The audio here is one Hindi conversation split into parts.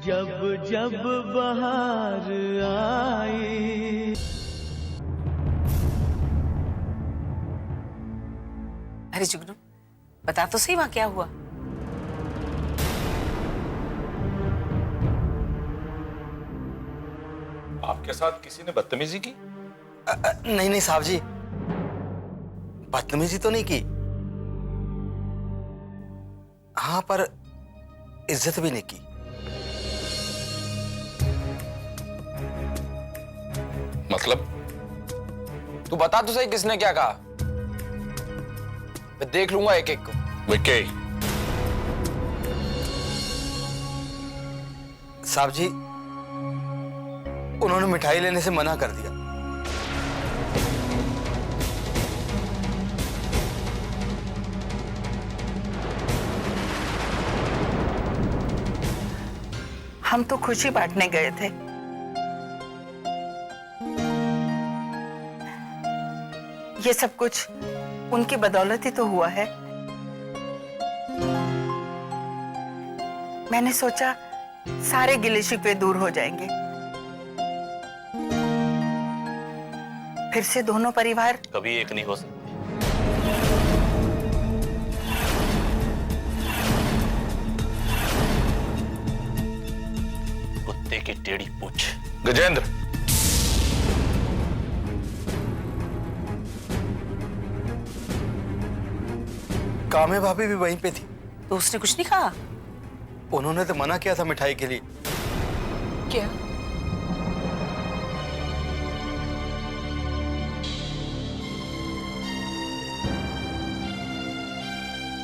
जब जब बहार आई। अरे जुगनू, बता तो सही वहां क्या हुआ। आपके साथ किसी ने बदतमीजी की? नहीं नहीं साहब जी, बदतमीजी तो नहीं की। हाँ, पर इज्जत भी नहीं की। मतलब? तू बता तो सही किसने क्या कहा। मैं देख लूंगा एक एक को। विक्की, साहब जी, उन्होंने मिठाई लेने से मना कर दिया। हम तो खुशी बांटने गए थे। ये सब कुछ उनकी बदौलत ही तो हुआ है। मैंने सोचा सारे गिले शिकवे दूर हो जाएंगे, फिर से दोनों परिवार कभी एक नहीं हो सकते। कुत्ते की टेढ़ी पूंछ। गजेंद्र, कामे भाभी भी वहीं पे थी। तो उसने कुछ नहीं कहा? उन्होंने तो मना किया था मिठाई के लिए। क्या?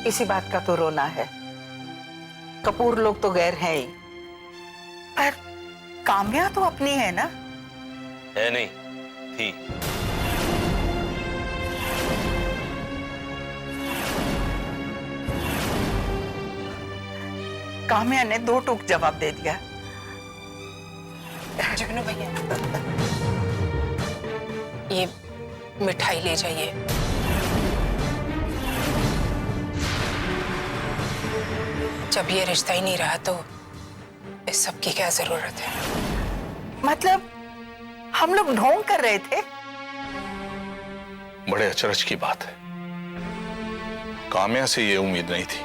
इसी बात का तो रोना है। कपूर लोग तो गैर हैं ही, पर काम्या तो अपनी है ना। है नहीं, थी। काम्या ने दो टूक जवाब दे दिया। जुगनू भैया, ये मिठाई ले जाइए। जब ये रिश्ता ही नहीं रहा तो इस सब की क्या जरूरत है। मतलब हम लोग ढोंग कर रहे थे। बड़े अचरज की बात है। काम्या से ये उम्मीद नहीं थी,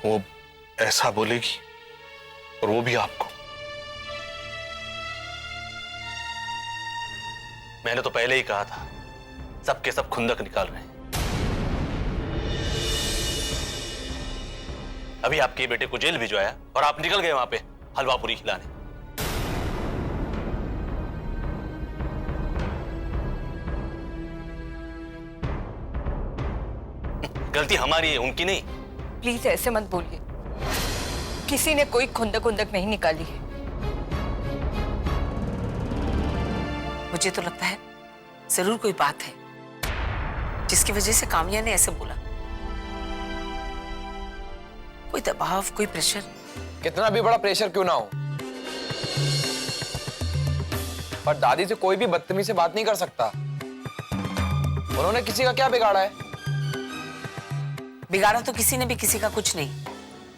वो ऐसा बोलेगी, और वो भी आपको। मैंने तो पहले ही कहा था, सबके सब खुंदक निकाल रहे हैं। अभी आपके बेटे को जेल भिजवाया और आप निकल गए वहां पे हलवा पूरी खिलाने। गलती हमारी है, उनकी नहीं। प्लीज ऐसे मत बोलिए। किसी ने कोई खुंदक उंदक नहीं निकाली है। मुझे तो लगता है जरूर कोई बात है जिसकी वजह से काम्या ने ऐसे बोला। कोई दबाव, कोई प्रेशर। कितना भी बड़ा प्रेशर क्यों ना हो, पर दादी से कोई भी बदतमीजी से बात नहीं कर सकता। उन्होंने किसी का क्या बिगाड़ा है? बिगाड़ा तो किसी ने भी किसी का कुछ नहीं,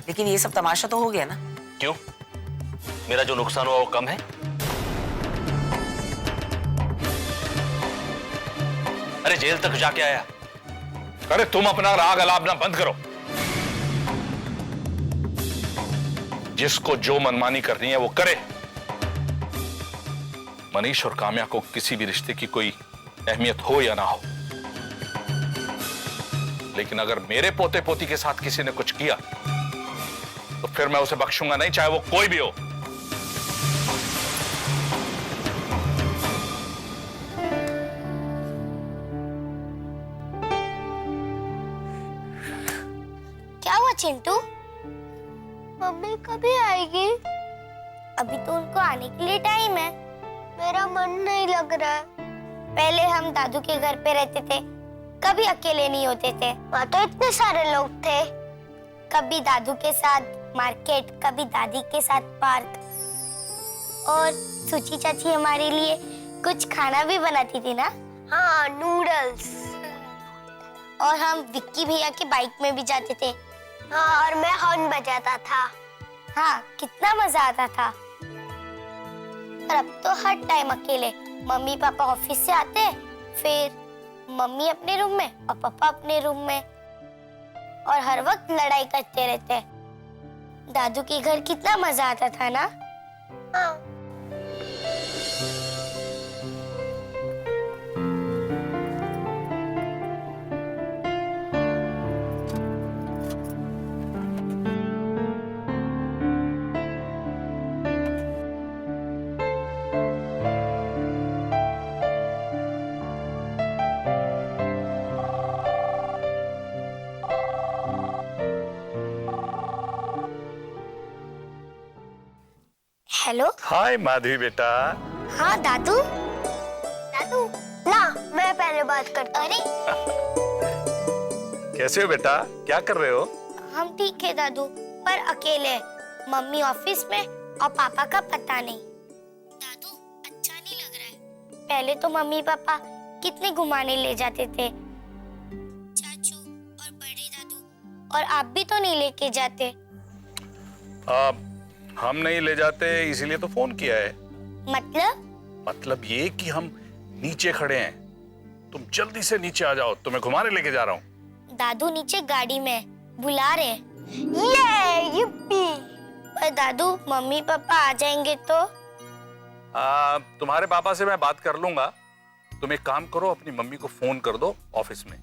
लेकिन ये सब तमाशा तो हो गया ना। क्यों? मेरा जो नुकसान हुआ वो कम है? अरे जेल तक जाके आया। अरे तुम अपना राग अलापना बंद करो। जिसको जो मनमानी करनी है वो करे। मनीष और काम्या को किसी भी रिश्ते की कोई अहमियत हो या ना हो, लेकिन अगर मेरे पोते पोती के साथ किसी ने कुछ किया तो फिर मैं उसे बख्शूंगा नहीं, चाहे वो कोई भी हो। क्या हुआ चिंटू? मम्मी कभी आएगी? अभी तो उनको आने के लिए टाइम है। मेरा मन नहीं लग रहा है। पहले हम दादू के घर पे रहते थे, कभी अकेले नहीं होते थे। वहाँ तो इतने सारे लोग थे। कभी दादू के साथ मार्केट, कभी दादी के साथ पार्क, और सुची चाची हमारे लिए कुछ खाना भी बनाती थी ना। हाँ, नूडल्स। और हम विक्की भैया के बाइक में भी जाते थे। हाँ, और मैं हॉर्न बजाता था। हाँ, कितना मजा आता था। और अब तो हर टाइम अकेले। मम्मी पापा ऑफिस से आते, फिर मम्मी अपने रूम में और पापा अपने रूम में, और हर वक्त लड़ाई करते रहते। दादू के घर कितना मजा आता था ना। हाँ। हेलो। हाय माधवी बेटा। हाँ दादू। दादू ला, मैं पहले बात करता। अरे कैसे हो बेटा, क्या कर रहे हो? हम ठीक है दादू, पर अकेले। मम्मी ऑफिस में और पापा का पता नहीं। दादू अच्छा नहीं लग रहा है। पहले तो मम्मी पापा कितने घुमाने ले जाते थे, चाचू और बड़े दादू, और आप भी तो नहीं लेके जाते। हम नहीं ले जाते इसीलिए तो फोन किया है। मतलब ये कि हम नीचे खड़े हैं, तुम जल्दी से नीचे आ जाओ, तुम्हें घुमाने लेके जा रहा हूँ। दादू नीचे गाड़ी में बुला रहे। ये युप्पी। पर दादू मम्मी पापा आ जाएंगे तो? तुम्हारे पापा से मैं बात कर लूंगा। तुम एक काम करो, अपनी मम्मी को फोन कर दो ऑफिस में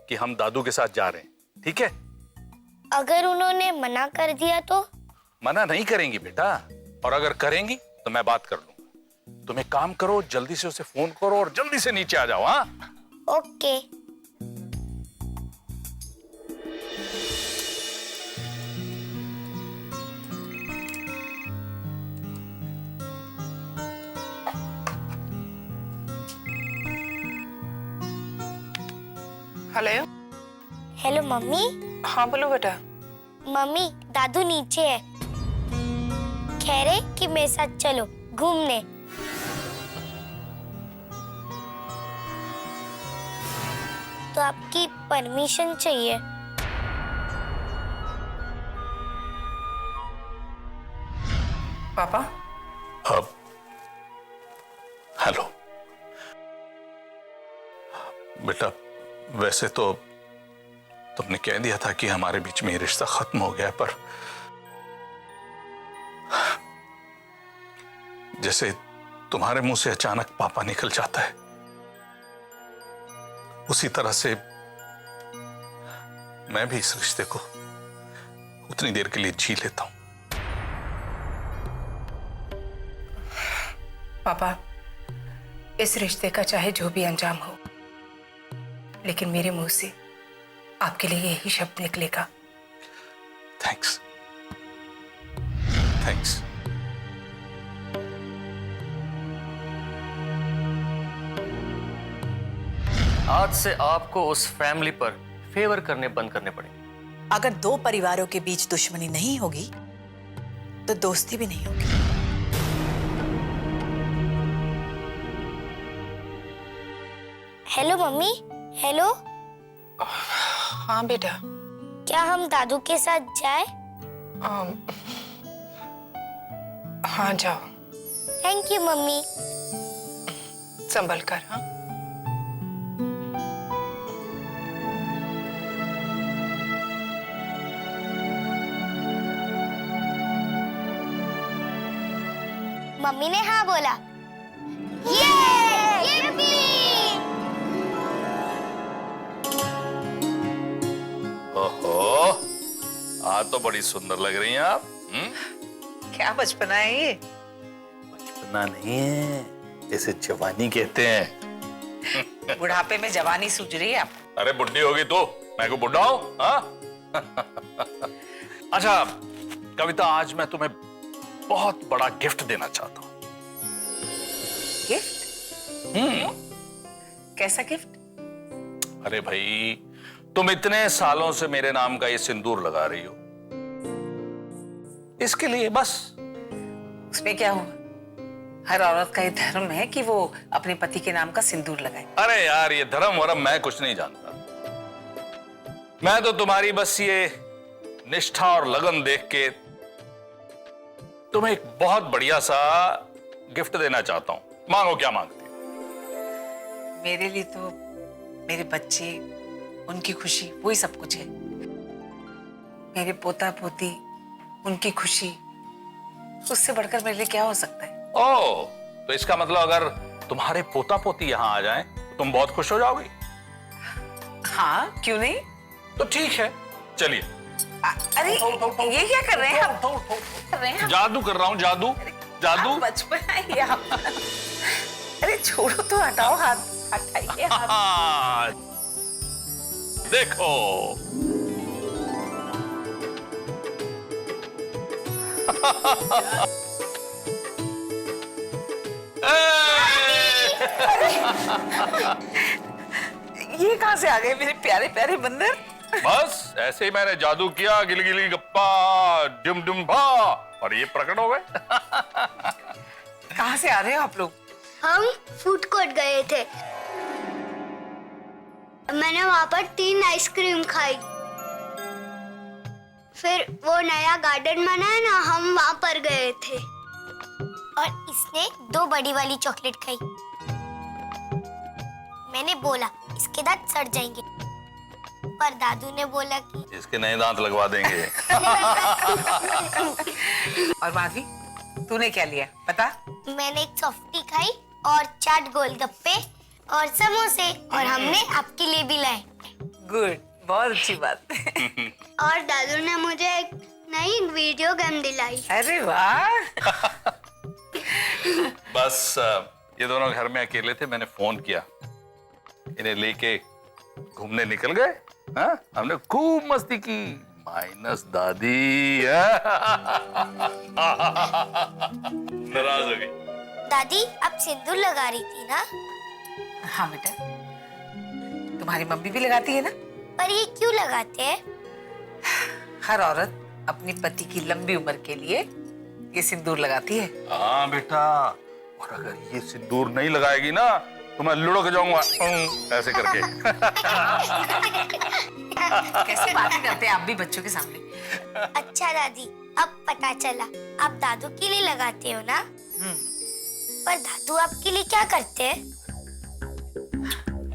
कि हम दादू के साथ जा रहे हैं, ठीक है? अगर उन्होंने मना कर दिया तो? मना नहीं करेंगी बेटा, और अगर करेंगी तो मैं बात कर लूंगा। तुम एक काम करो, जल्दी से उसे फोन करो और जल्दी से नीचे आ जाओ। हाँ ओके। हेलो। Hello mummy. हाँ बोलो बेटा। मम्मी दादू नीचे है, कह रहे कि मेरे साथ चलो घूमने। तो आपकी परमिशन चाहिए। पापा अब हेलो बेटा, वैसे तो तुमने कह दिया था कि हमारे बीच में ये रिश्ता खत्म हो गया, पर जैसे तुम्हारे मुंह से अचानक पापा निकल जाता है, उसी तरह से मैं भी इस रिश्ते को उतनी देर के लिए जी लेता हूं। पापा, इस रिश्ते का चाहे जो भी अंजाम हो, लेकिन मेरे मुंह से आपके लिए यही शब्द निकलेगा। थैंक्स। थैंक्स। आज से आपको उस फैमिली पर फेवर करने बंद करने पड़ेंगे। अगर दो परिवारों के बीच दुश्मनी नहीं होगी तो दोस्ती भी नहीं होगी। Hello mummy. हेलो। हाँ बेटा। क्या हम दादू के साथ जाए? हाँ जाओ। Thank you mummy. संभल कर। हाँ मम्मी ने हाँ बोला। ये ओहो, आज तो बड़ी सुंदर लग रही हैं आप। क्या बचपना है ये? बचपना नहीं है, इसे जवानी कहते हैं। बुढ़ापे में जवानी सूझ रही है आप? अरे बुढ़ी होगी तो मैं को बुढ़ा हूं? हाँ? अच्छा कविता, आज मैं तुम्हें बहुत बड़ा गिफ्ट देना चाहता हूं। गिफ्ट? कैसा गिफ्ट? अरे भाई, तुम इतने सालों से मेरे नाम का ये सिंदूर लगा रही हो, इसके लिए बस। उसमें क्या हुआ? हर औरत का ये धर्म है कि वो अपने पति के नाम का सिंदूर लगाए। अरे यार, ये धर्म वरम मैं कुछ नहीं जानता। मैं तो तुम्हारी बस ये निष्ठा और लगन देख के तुम्हें एक बहुत बढ़िया सा गिफ्ट देना चाहता हूं। मांगो, क्या मांगती हो? मेरे लिए तो मेरे बच्चे, उनकी खुशी, वही सब कुछ है। मेरे पोता पोती, उनकी खुशी, उससे बढ़कर मेरे लिए क्या हो सकता है? ओह, तो इसका मतलब अगर तुम्हारे पोता पोती यहाँ आ जाएं तो तुम बहुत खुश हो जाओगी? हाँ, क्यों नहीं? तो ठीक है, चलिए। अरे ये क्या कर रहे हैं आप? कर रहे हैं आप? जादू कर रहा हूँ, जादू जादू। आप बचपन है ये आप। अरे छोड़ो तो, हटाओ हाथ, हटाइए हाथ। देखो। ये कहाँ से आ गए मेरे प्यारे प्यारे बंदर? बस ऐसे ही मैंने जादू किया, गिली गिली गप्पा डुम डुम भा, और ये प्रकट हो गए। कहाँ से आ रहे हो आप लोग? हम फूड कोर्ट गए थे। मैंने वहां पर 3 आइसक्रीम खाई। फिर वो नया गार्डन बना है ना, हम वहां पर गए थे। और इसने 2 बड़ी वाली चॉकलेट खाई। मैंने बोला इसके दांत सड़ जाएंगे, पर दादू ने बोला कि इसके नए दांत लगवा देंगे। और माधवी, तूने क्या लिया बता? मैंने एक सॉफ्टी खाई और 4 गोलगप्पे और समोसे, और हमने आपके लिए भी लाए। गुड, बहुत अच्छी बात। और दादू ने मुझे एक नई वीडियो गेम दिलाई। अरे वाह। बस ये दोनों घर में अकेले थे, मैंने फोन किया, इन्हें लेके घूमने निकल गए। हाँ? हमने खूब मस्ती की, माइनस दादी। नाराज हो गई। दादी, आप सिंदूर लगा रही थी ना? हाँ बेटा, तुम्हारी मम्मी भी लगाती है ना? पर ये क्यों लगाते हैं? हर औरत अपने पति की लंबी उम्र के लिए ये सिंदूर लगाती है। हाँ बेटा, और अगर ये सिंदूर नहीं लगाएगी ना तो मैं लुढ़क जाऊंगा ऐसे करके। कैसे बातें करते हैं आप भी बच्चों के सामने। अच्छा दादी, अब पता चला आप दादू के लिए लगाते हो ना? पर दादू आपके लिए क्या करते हैं?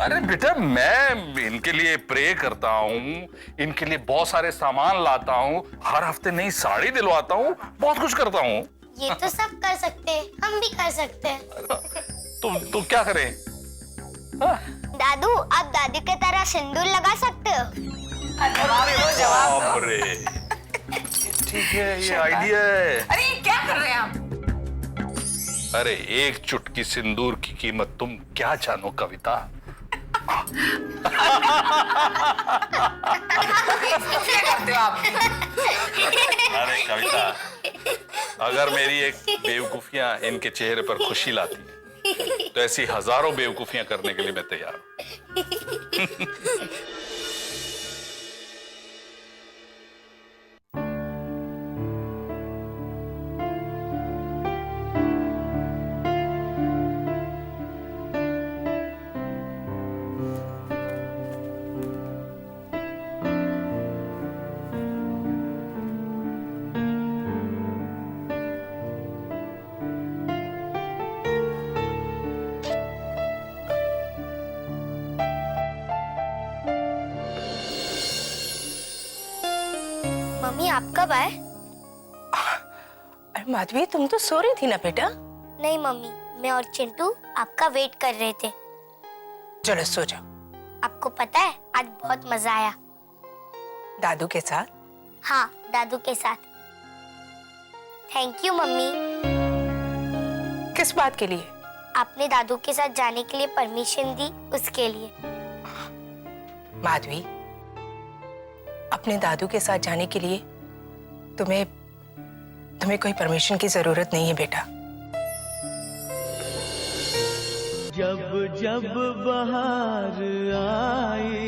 अरे बेटा, मैं इनके लिए प्रे करता हूँ, इनके लिए बहुत सारे सामान लाता हूँ, हर हफ्ते नई साड़ी दिलवाता हूँ, बहुत कुछ करता हूँ। ये तो सब कर सकते हैं, हम भी कर सकते हैं। तुम क्या करें? दादू, आप दादी की तरह सिंदूर लगा सकते हो? बाप रे, ठीक है, ये आइडिया है। अरे क्या कर रहे हैं आप? अरे एक चुटकी सिंदूर की कीमत तुम क्या जानो कविता। क्या करते हो आप? अरे कविता, अगर मेरी एक बेवकूफियां इनके चेहरे पर खुशी लाती है, तो ऐसी हजारों बेवकूफियां करने के लिए मैं तैयार हूं। मम्मी, आप कब आए? अरे माधवी, तुम तो सो रही थी ना बेटा? नहीं मम्मी, मैं और चिंटू आपका वेट कर रहे थे। चलो सो जाओ। आपको पता है, आज बहुत मजा आया। दादू के साथ? हाँ, दादू के साथ। Thank you mummy. किस बात के लिए? आपने दादू के साथ जाने के लिए परमिशन दी, उसके लिए। माधवी, अपने दादू के साथ जाने के लिए तुम्हें कोई परमिशन की जरूरत नहीं है बेटा। जब जब बहार आई,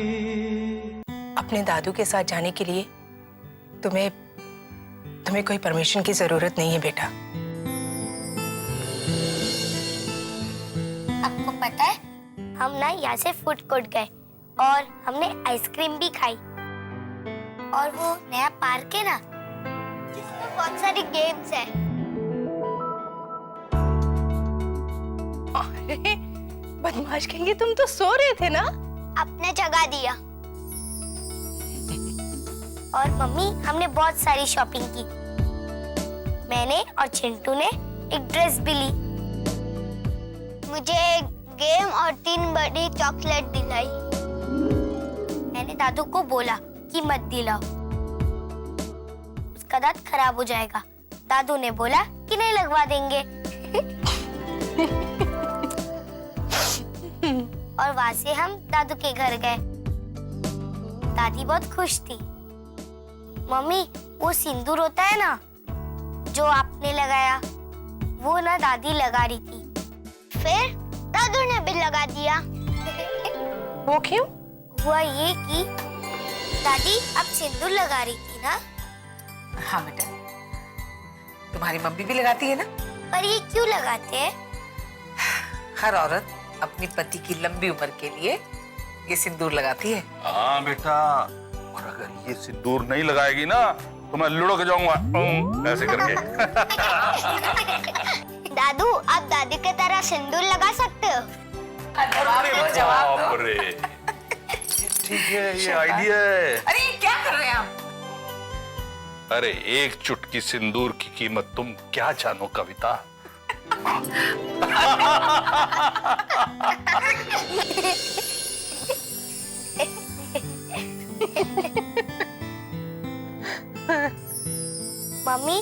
अपने दादू के साथ जाने के लिए तुम्हें कोई परमिशन की जरूरत नहीं है बेटा। आपको पता है, हम ना यहाँ से फूड कोर्ट गए और हमने आइसक्रीम भी खाई। और वो नया पार्क है ना, जिसमें बहुत सारी गेम्स है। बदमाश कहेंगे, तुम तो सो रहे थे ना। आपने जगा दिया। और मम्मी, हमने बहुत सारी शॉपिंग की। मैंने और चिंटू ने एक ड्रेस भी ली। मुझे एक गेम और 3 बड़ी चॉकलेट दिलाई। मैंने दादू को बोला कि मत दिलाओ, उसका दांत खराब हो जाएगा। दादू ने बोला कि नहीं, लगवा देंगे। और वहां से हम दादू के घर गए। दादी बहुत खुश थी। मम्मी, वो सिंदूर होता है ना जो आपने लगाया, वो ना दादी लगा रही थी। फिर दादू ने भी लगा दिया। वो क्यों? हुआ ये कि दादी अब सिंदूर लगा रही थी ना। हाँ बेटा, तुम्हारी मम्मी भी लगाती है ना। पर ये क्यों लगाते हैं? हर औरत अपनी पति की लंबी उम्र के लिए ये सिंदूर लगाती है। हाँ बेटा, और अगर ये सिंदूर नहीं लगाएगी ना तो मैं लुढ़क जाऊंगा ऐसे करके। दादू, आप दादी की तरह सिंदूर लगा सकते हो। बाप रे, ठीक है, ये आइडिया है। अरे ये क्या कर रहे हैं आप? अरे एक चुटकी सिंदूर की कीमत तुम क्या जानो कविता। मम्मी,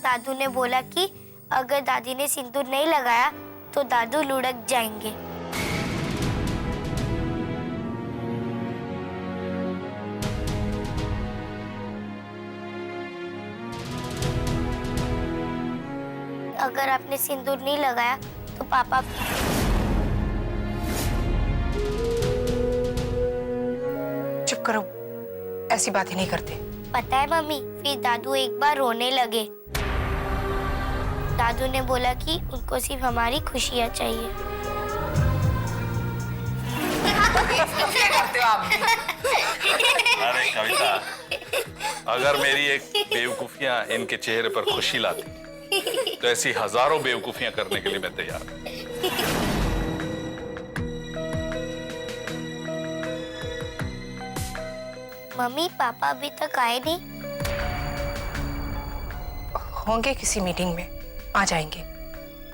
दादू ने बोला कि अगर दादी ने सिंदूर नहीं लगाया तो दादू लुढ़क जाएंगे। अगर आपने सिंदूर नहीं लगाया तो पापा। चुप करो, ऐसी बातें नहीं करते। पता है मम्मी, फिर दादू एक बार रोने लगे। दादू ने बोला कि उनको सिर्फ हमारी खुशियाँ चाहिए। क्या करते हो आप? अरे कविता, अगर मेरी एक बेवकूफियां इनके चेहरे पर खुशी लाती तो ऐसी हजारों बेवकूफियां करने के लिए मैं तैयार हूं। मम्मी, पापा अभी तक आए नहीं। होंगे किसी मीटिंग में, आ जाएंगे।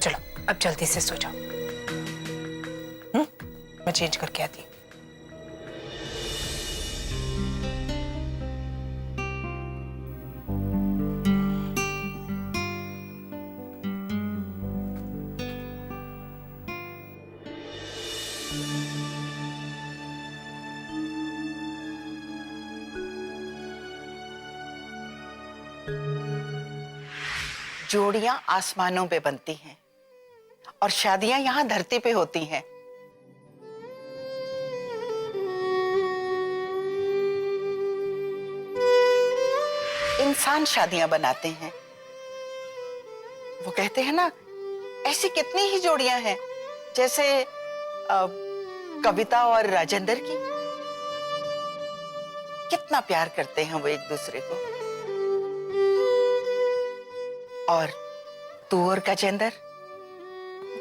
चलो अब जल्दी से सो जाओ। मैं चेंज करके आती हूँ। जोड़ियां आसमानों पे बनती हैं और शादियां यहाँ धरती पे होती हैं। इंसान शादियां बनाते हैं। वो कहते हैं ना, ऐसी कितनी ही जोड़ियां हैं, जैसे कविता और राजेंद्र की। कितना प्यार करते हैं वो एक दूसरे को। और तू और गजेंद्र,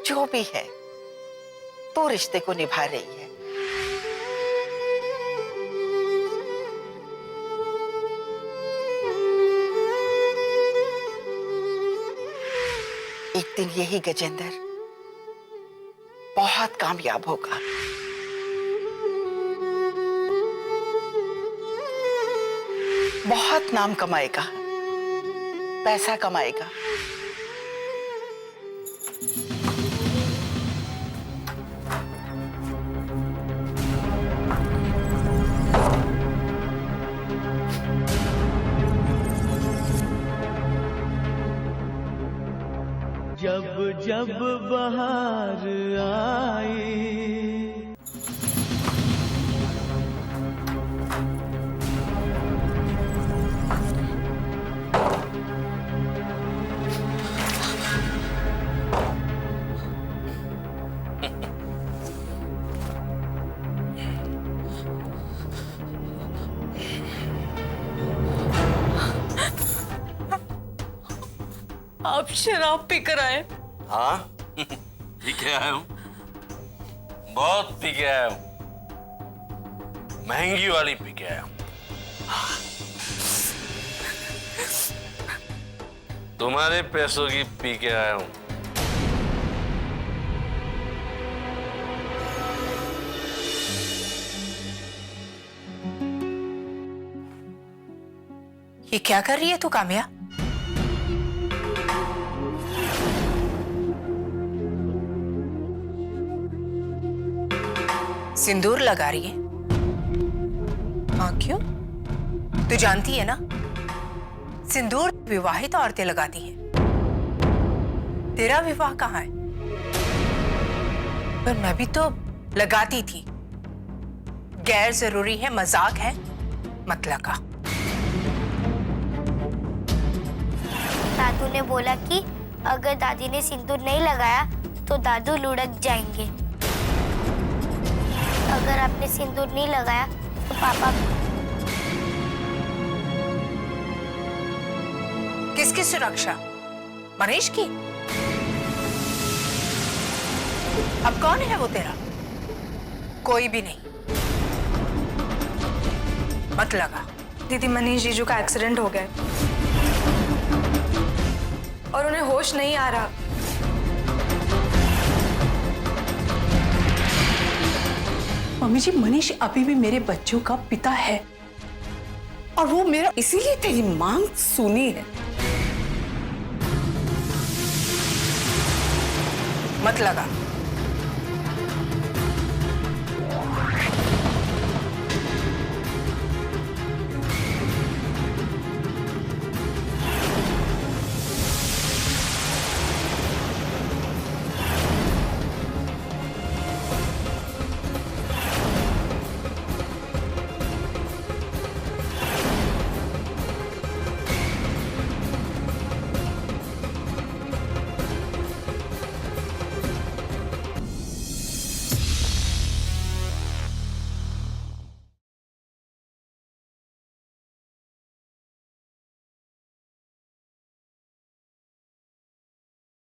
जो भी है, तो रिश्ते को निभा रही है। एक दिन यही गजेंद्र बहुत कामयाब होगा। बहुत नाम कमाएगा, पैसा कमाएगा। जब जब बहार आई, आप शराब पीकर आए? हाँ पी के आया हूँ, बहुत पी के आया हूँ, महंगी वाली पी के आया हूँ। तुम्हारे पैसों की पी के आया हूँ। ये क्या कर रही है तू काम्या? सिंदूर लगा रही है? हाँ, क्यों? तू जानती है ना, सिंदूर विवाहित औरतें लगाती हैं। तेरा विवाह कहाँ है? पर मैं भी तो लगाती थी। गैर जरूरी है, मजाक है, मत लगा। दादू ने बोला कि अगर दादी ने सिंदूर नहीं लगाया तो दादू लुढ़क जाएंगे। अगर आपने सिंदूर नहीं लगाया तो पापा। किसकी सुरक्षा? मनीष की? अब कौन है वो तेरा? कोई भी नहीं, मत लगा। दीदी, मनीष जीजू का एक्सीडेंट हो गया और उन्हें होश नहीं आ रहा। मम्मी जी, मनीष अभी भी मेरे बच्चों का पिता है और वो मेरा इसीलिए तेरी मांग सुनी है। मत लगा।